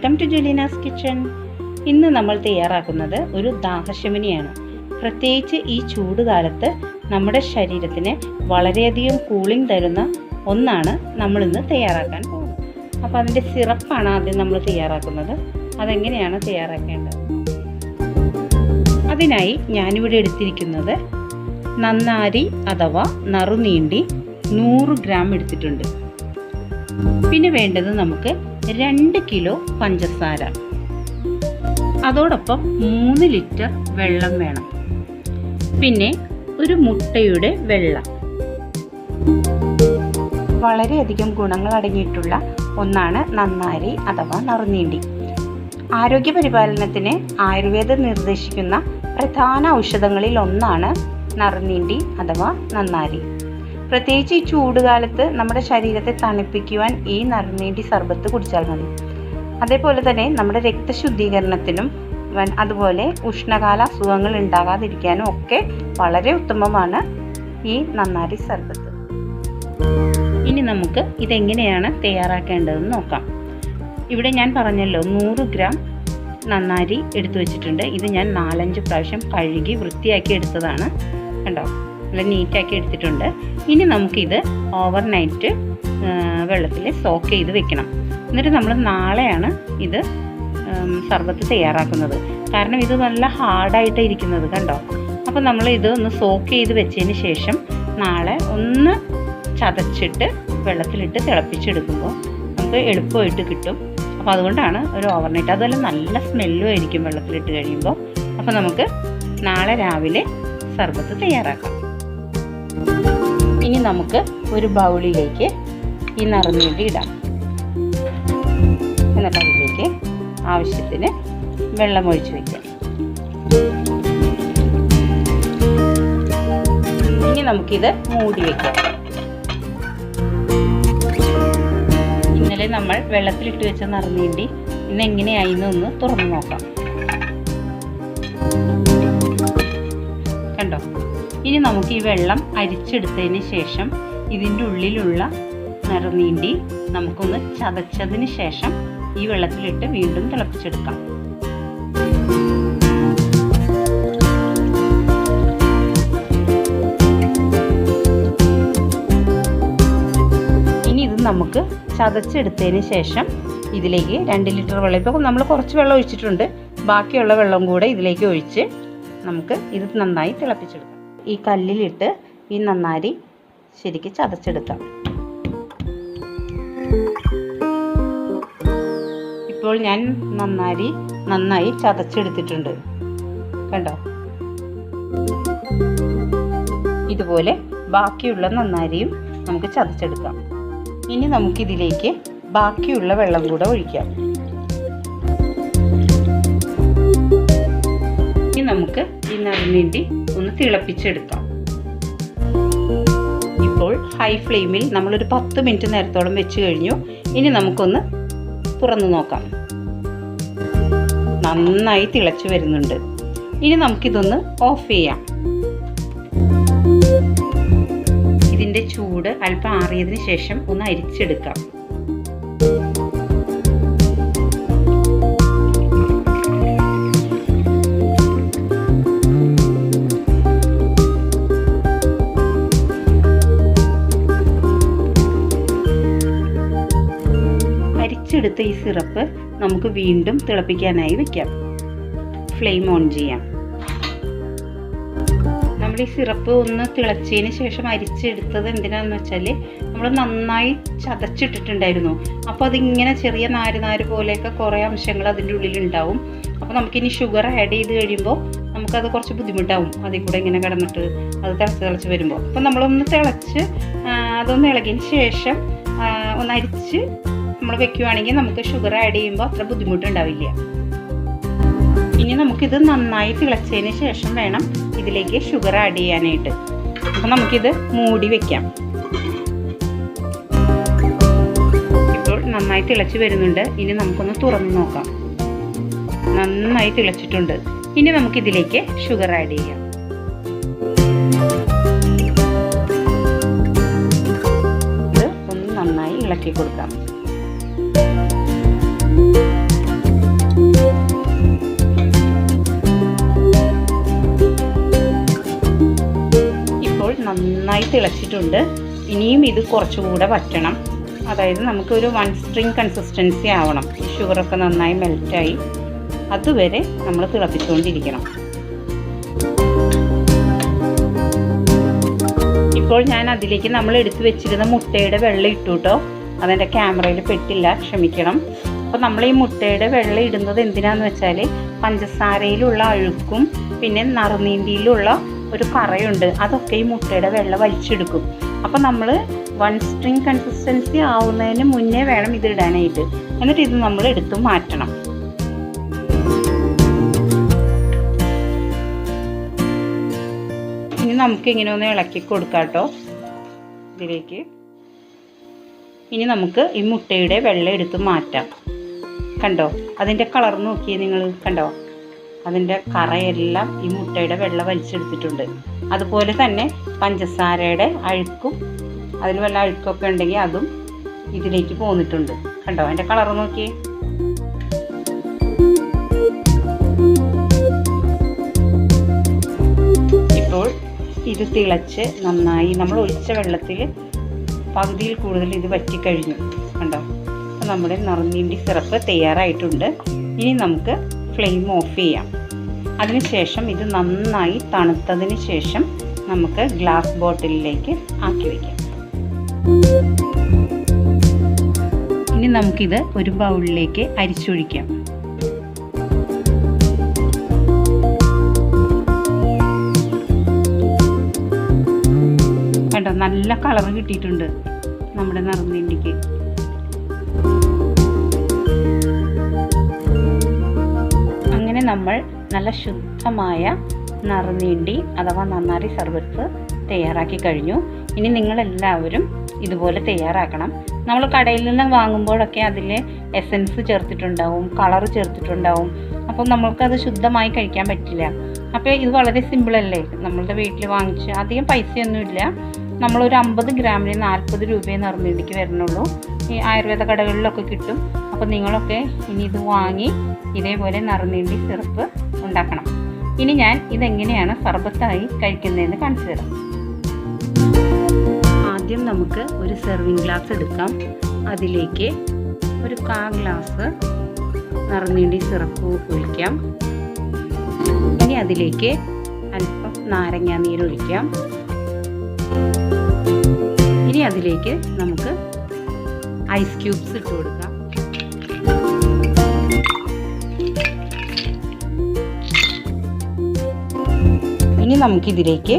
Welcome to Julina's kitchen. ഇന്ന് നമ്മൾ തയ്യാറാക്കുന്നത് ഒരു ദാഹശമനിയാണ്. പ്രത്യേകിച്ച് ഈ ചൂടുകാലത്ത് നമ്മുടെ ശരീരത്തിന് വളരെയധികം കൂളിംഗ് തരുന്ന ഒന്നാണ് നമ്മളിന്ന് തയ്യാറാക്കാൻ പോകുന്നത്. അപ്പോൾ അതിൻ്റെ സിറപ്പാണ് ആദ്യം നമ്മൾ തയ്യാറാക്കുന്നത്. അതെങ്ങനെയാണ് തയ്യാറാക്കേണ്ടത്? അതിനായി ഞാനിവിടെ എടുത്തിരിക്കുന്നത് നന്നാരി അഥവാ നറുനീണ്ടി 100 ഗ്രാം എടുത്തിട്ടുണ്ട്. പിന്നെ വേണ്ടത് നമുക്ക് 2 കിലോ പഞ്ചസാര, അതോടൊപ്പം 3 ലിറ്റർ വെള്ളം വേണം. പിന്നെ ഒരു മുട്ടയുടെ വെള്ള. വളരെയധികം ഗുണങ്ങൾ അടങ്ങിയിട്ടുള്ള ഒന്നാണ് നന്നാരി അഥവാ നറുനീണ്ടി. ആരോഗ്യ പരിപാലനത്തിന് ആയുർവേദം നിർദ്ദേശിക്കുന്ന പ്രധാന ഔഷധങ്ങളിൽ ഒന്നാണ് നറുനീണ്ടി അഥവാ നന്നാരി. പ്രത്യേകിച്ച് ഈ ചൂടുകാലത്ത് നമ്മുടെ ശരീരത്തെ തണുപ്പിക്കുവാൻ ഈ നറുനീണ്ടി സർബത്ത് കുടിച്ചാൽ മതി. അതേപോലെ തന്നെ നമ്മുടെ രക്തശുദ്ധീകരണത്തിനും അതുപോലെ ഉഷ്ണകാല അസുഖങ്ങൾ ഉണ്ടാകാതിരിക്കാനും ഒക്കെ വളരെ ഉത്തമമാണ് ഈ നന്നാരി സർബത്ത്. ഇനി നമുക്ക് ഇതെങ്ങനെയാണ് തയ്യാറാക്കേണ്ടതെന്ന് നോക്കാം. ഇവിടെ ഞാൻ പറഞ്ഞല്ലോ 100 ഗ്രാം നന്നാരി എടുത്തു വെച്ചിട്ടുണ്ട്. ഇത് ഞാൻ 4-5 പ്രാവശ്യം കഴുകി വൃത്തിയാക്കി എടുത്തതാണ്. കണ്ടോ, നല്ല നീറ്റാക്കി എടുത്തിട്ടുണ്ട്. ഇനി നമുക്കിത് ഓവർനൈറ്റ് വെള്ളത്തിൽ സോക്ക് ചെയ്ത് വെക്കണം. എന്നിട്ട് നമ്മൾ നാളെയാണ് ഇത് സർബത്ത് തയ്യാറാക്കുന്നത്. കാരണം ഇത് നല്ല ഹാർഡായിട്ട് ഇരിക്കുന്നത് കണ്ടോ. അപ്പോൾ നമ്മൾ ഇത് ഒന്ന് സോക്ക് ചെയ്ത് വെച്ചതിന് ശേഷം നാളെ ഒന്ന് ചതച്ചിട്ട് വെള്ളത്തിലിട്ട് തിളപ്പിച്ചെടുക്കുമ്പോൾ നമുക്ക് എളുപ്പമായിട്ട് കിട്ടും. അപ്പോൾ അതുകൊണ്ടാണ് ഒരു ഓവർനൈറ്റ്. അതുപോലെ നല്ല സ്മെല്ലും ആയിരിക്കും വെള്ളത്തിലിട്ട് കഴിയുമ്പോൾ. അപ്പോൾ നമുക്ക് നാളെ രാവിലെ സർബത്ത് തയ്യാറാക്കാം. ഇനി നമുക്ക് ഒരു ബൗളിലേക്ക് ഈ നറുനീണ്ടി ഇടാം. എന്നിട്ട് അതിലേക്ക് ആവശ്യത്തിന് വെള്ളം ഒഴിച്ച് വയ്ക്കാം. ഇനി നമുക്കിത് മൂടി വയ്ക്കാം. ഇന്നലെ നമ്മൾ വെള്ളത്തിലിട്ട് വെച്ച നറുനീണ്ടി ഇന്ന് എങ്ങനെയായിന്ന് ഒന്ന് തുറന്നു നോക്കാം. കണ്ടോ. ഇനി നമുക്ക് ഈ വെള്ളം അരിച്ചെടുത്തതിന് ശേഷം ഇതിൻ്റെ ഉള്ളിലുള്ള നറുനീണ്ടി നമുക്കൊന്ന് ചതച്ചതിന് ശേഷം ഈ വെള്ളത്തിലിട്ട് വീണ്ടും തിളപ്പിച്ചെടുക്കാം. ഇനി ഇത് നമുക്ക് ചതച്ചെടുത്തതിന് ശേഷം ഇതിലേക്ക് 2 ലിറ്റർ വെള്ളം, ഇപ്പോൾ നമ്മൾ കുറച്ച് വെള്ളം ഒഴിച്ചിട്ടുണ്ട്, ബാക്കിയുള്ള വെള്ളം കൂടെ ഇതിലേക്ക് ഒഴിച്ച് നമുക്ക് ഇത് നന്നായി തിളപ്പിച്ചെടുക്കാം. ഈ കല്ലിലിട്ട് ഈ നന്നാരി ശരിക്ക് ചതച്ചെടുക്കാം. ഇപ്പോൾ ഞാൻ നന്നാരി നന്നായി ചതച്ചെടുത്തിട്ടുണ്ട്. കണ്ടോ, ഇതുപോലെ ബാക്കിയുള്ള നന്നാരിയും നമുക്ക് ചതച്ചെടുക്കാം. ഇനി നമുക്കിതിലേക്ക് ബാക്കിയുള്ള വെള്ളം കൂടെ ഒഴിക്കാം. ഇനി നമുക്ക് ഈ നറുനീണ്ടി ഒന്ന് തിളപ്പിച്ചെടുക്കാം. ഇപ്പോൾ ഹൈ ഫ്ലെയിമിൽ നമ്മളൊരു 10 മിനിറ്റ് നേരത്തോളം വെച്ച് കഴിഞ്ഞു. ഇനി നമുക്കൊന്ന് തുറന്നു നോക്കാം. നന്നായി തിളച്ച് വരുന്നുണ്ട്. ഇനി നമുക്കിതൊന്ന് ഓഫ് ചെയ്യാം. ഇതിൻ്റെ ചൂട് അല്പം ആറിയതിന് ശേഷം ഒന്ന് അരിച്ചെടുക്കാം. എടുത്ത ഈ സിറപ്പ് നമുക്ക് വീണ്ടും തിളപ്പിക്കാനായി വെക്കാം. ഫ്ലെയിം ഓൺ ചെയ്യാം. നമ്മൾ ഈ സിറപ്പ് ഒന്ന് തിളച്ചതിന് ശേഷം അരിച്ചെടുത്തത് എന്തിനാണെന്ന് വെച്ചാൽ നമ്മൾ നന്നായി ചതച്ചിട്ടിട്ടുണ്ടായിരുന്നു. അപ്പോൾ അതിങ്ങനെ ചെറിയ നാര് പോലെയൊക്കെ കുറേ അംശങ്ങൾ അതിൻ്റെ ഉള്ളിലുണ്ടാവും. അപ്പോൾ നമുക്കിനി ഷുഗർ ആഡ് ചെയ്ത് കഴിയുമ്പോൾ നമുക്കത് കുറച്ച് ബുദ്ധിമുട്ടാവും. അതിൽ കൂടെ ഇങ്ങനെ കിടന്നിട്ട് അത് തിളച്ച് വരുമ്പോൾ. അപ്പോൾ നമ്മളൊന്ന് തിളച്ച് അതൊന്ന് ഇളകിയതിന് ശേഷം ഒന്ന് അരിച്ച് നമ്മൾ വെക്കുകയാണെങ്കിൽ നമുക്ക് ഷുഗർ ആഡ് ചെയ്യുമ്പോൾ അത്ര ബുദ്ധിമുട്ടുണ്ടാവില്ല. ഇനി നമുക്കിത് നന്നായി തിളച്ചതിന് ശേഷം വേണം ഇതിലേക്ക് ഷുഗർ ആഡ് ചെയ്യാനായിട്ട്. അപ്പോൾ നമുക്കിത് മൂടി വെക്കാം. ഇപ്പോൾ നന്നായി തിളച്ച് വരുന്നുണ്ട്. ഇനി നമുക്കൊന്ന് തുറന്ന് നോക്കാം. നന്നായി തിളച്ചിട്ടുണ്ട്. ഇനി നമുക്കിതിലേക്ക് ഷുഗർ ആഡ് ചെയ്യാം. ഇത് ഒന്ന് നന്നായി ഇളക്കി കൊടുക്കാം. നന്നായി തിളച്ചിട്ടുണ്ട്. ഇനിയും ഇത് കുറച്ചുകൂടെ വറ്റണം. അതായത് നമുക്കൊരു 1 സ്ട്രിങ് കൺസിസ്റ്റൻസി ആവണം. ഷുഗറൊക്കെ നന്നായി മെൽറ്റായി അതുവരെ നമ്മൾ തിളപ്പിച്ചുകൊണ്ടിരിക്കണം. ഇപ്പോൾ ഞാൻ അതിലേക്ക് നമ്മൾ എടുത്തു വെച്ചിരുന്ന മുട്ടയുടെ വെള്ളം ഇട്ടു കേട്ടോ. അതെൻ്റെ ക്യാമറയിൽ പെട്ടില്ല, ക്ഷമിക്കണം. അപ്പോൾ നമ്മൾ ഈ മുട്ടയുടെ വെള്ളം ഇടുന്നത് എന്തിനാന്ന് വെച്ചാൽ പഞ്ചസാരയിലുള്ള അഴുക്കും പിന്നെ നറുനീണ്ടിയിലുള്ള ഒരു കറയുണ്ട്, അതൊക്കെ ഈ മുട്ടയുടെ വെള്ളം വലിച്ചെടുക്കും. അപ്പോൾ നമ്മൾ 1 സ്ട്രിങ് കൺസിസ്റ്റൻസി ആവുന്നതിന് മുന്നേ വേണം ഇത് ഇടാനായിട്ട്. എന്നിട്ട് ഇത് നമ്മൾ എടുത്ത് മാറ്റണം. ഇനി നമുക്ക് ഇങ്ങനെ ഒന്ന് ഇളക്കി കൊടുക്കാം കേട്ടോ ഇതിലേക്ക്. ഇനി നമുക്ക് ഈ മുട്ടയുടെ വെള്ളം എടുത്ത് മാറ്റാം. കണ്ടോ, അതിൻ്റെ കളർ നോക്കിയേ നിങ്ങൾ, കണ്ടോ അതിൻ്റെ കറയെല്ലാം ഈ മുട്ടയുടെ വെള്ളം വലിച്ചെടുത്തിട്ടുണ്ട്. അതുപോലെ തന്നെ പഞ്ചസാരയുടെ അഴുക്കും, അതിൽ വല്ല അഴുക്കൊക്കെ ഉണ്ടെങ്കിൽ അതും ഇതിലേക്ക് പോന്നിട്ടുണ്ട്. കണ്ടോ അതിൻ്റെ കളർ നോക്കിയേ. ഇപ്പോൾ ഇത് തിളച്ച് നന്നായി നമ്മൾ ഒഴിച്ച വെള്ളത്തിൽ പകുതിയിൽ കൂടുതൽ ഇത് വറ്റിക്കഴിഞ്ഞു. കണ്ടോ, അപ്പോൾ നമ്മുടെ നറുനീണ്ടി സിറപ്പ് തയ്യാറായിട്ടുണ്ട്. ഇനി നമുക്ക് ഫ്ലെയിം ഓഫ് ചെയ്യാം. അതിനുശേഷം ഇത് നന്നായി തണുത്തതിന് ശേഷം നമുക്ക് ഗ്ലാസ് ബോട്ടിലിലേക്ക് ആക്കി വയ്ക്കാം. ഇനി നമുക്കിത് ഒരു ബൗളിലേക്ക് അരിച്ചൊഴിക്കാം. കണ്ടോ, നല്ല കളർ കിട്ടിയിട്ടുണ്ട് നമ്മുടെ നറുനീണ്ടിക്ക്. അങ്ങനെ നമ്മൾ നല്ല ശുദ്ധമായ നറുനീണ്ടി അഥവാ നന്നാരി സർബത്ത് തയ്യാറാക്കി കഴിഞ്ഞു. ഇനി നിങ്ങളെല്ലാവരും ഇതുപോലെ തയ്യാറാക്കണം. നമ്മൾ കടയിൽ നിന്ന് വാങ്ങുമ്പോഴൊക്കെ അതിൽ എസൻസ് ചേർത്തിട്ടുണ്ടാവും, കളർ ചേർത്തിട്ടുണ്ടാവും. അപ്പം നമ്മൾക്കത് ശുദ്ധമായി കഴിക്കാൻ പറ്റില്ല. അപ്പോൾ ഇത് വളരെ സിമ്പിളല്ലേ, നമ്മളുടെ വീട്ടിൽ വാങ്ങിച്ച് അധികം പൈസയൊന്നുമില്ല. നമ്മളൊരു 50 ഗ്രാമിന് 40 രൂപയെ നറുനീണ്ടിക്ക് വരുന്നുള്ളൂ. ഈ ആയുർവേദ കടകളിലൊക്കെ കിട്ടും. അപ്പോൾ നിങ്ങളൊക്കെ ഇനി ഇത് വാങ്ങി ഇതേപോലെ നറുനീണ്ടി സിറപ്പ് ഉണ്ടാക്കണം. ഇനി ഞാൻ ഇതെങ്ങനെയാണ് സർബത്തായി കഴിക്കുന്നതെന്ന് കാണിച്ചു തരാം. ആദ്യം നമുക്ക് ഒരു സെർവിങ് ഗ്ലാസ് എടുക്കാം. അതിലേക്ക് ഒരു 1/4 ഗ്ലാസ് നറുനീണ്ടി സിറപ്പ് ഒഴിക്കാം. ഇനി അതിലേക്ക് അല്പം നാരങ്ങാ നീരൊഴിക്കാം. ഇനി അതിലേക്ക് നമുക്ക് ഐസ് ക്യൂബ്സ് ഇട്ട് കൊടുക്കാം. ഇനി നമുക്കിതിലേക്ക്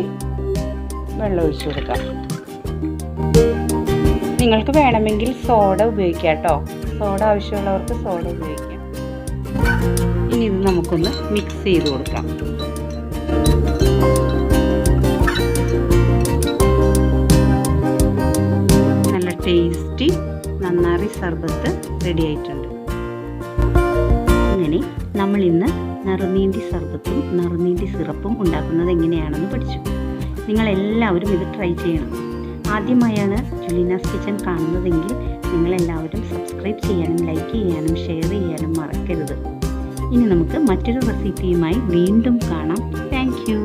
വെള്ളം ഒഴിച്ചു കൊടുക്കാം. നിങ്ങൾക്ക് വേണമെങ്കിൽ സോഡ ഉപയോഗിക്കാം കേട്ടോ. സോഡ ആവശ്യമുള്ളവർക്ക് സോഡ ഉപയോഗിക്കാം. ഇനി ഇത് നമുക്കൊന്ന് മിക്സ് ചെയ്ത് കൊടുക്കാം. നല്ല ടേസ്റ്റി നന്നാരി സർബത്ത് റെഡി ആയിട്ടുണ്ട്. അങ്ങനെ നമ്മൾ ഇന്ന് നറുനീണ്ടി സർബത്തും നറുനീണ്ടി സിറപ്പും ഉണ്ടാക്കുന്നത് എങ്ങനെയാണെന്ന് പഠിച്ചു. നിങ്ങളെല്ലാവരും ഇത് ട്രൈ ചെയ്യണം. ആദ്യമായാണ് ജുലീനാസ് കിച്ചൻ കാണുന്നതെങ്കിൽ നിങ്ങളെല്ലാവരും സബ്സ്ക്രൈബ് ചെയ്യാനും ലൈക്ക് ചെയ്യാനും ഷെയർ ചെയ്യാനും മറക്കരുത്. ഇനി നമുക്ക് മറ്റൊരു റെസിപ്പിയുമായി വീണ്ടും കാണാം. Thank you.